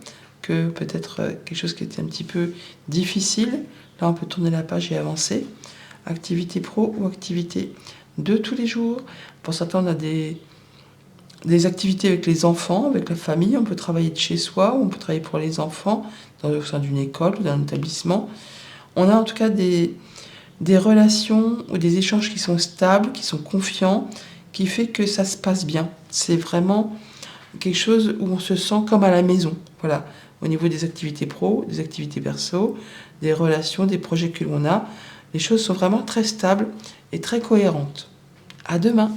A: que peut-être quelque chose qui était un petit peu difficile. Là, on peut tourner la page et avancer. Activité pro ou activité de tous les jours. Pour certains, on a des activités avec les enfants, avec la famille. On peut travailler de chez soi, ou on peut travailler pour les enfants au sein d'une école ou d'un établissement. On a en tout cas des relations ou des échanges qui sont stables, qui sont confiants, qui fait que ça se passe bien. C'est vraiment quelque chose où on se sent comme à la maison. Voilà, au niveau des activités pro, des activités perso, des relations, des projets que l'on a. Les choses sont vraiment très stables et très cohérentes. À demain!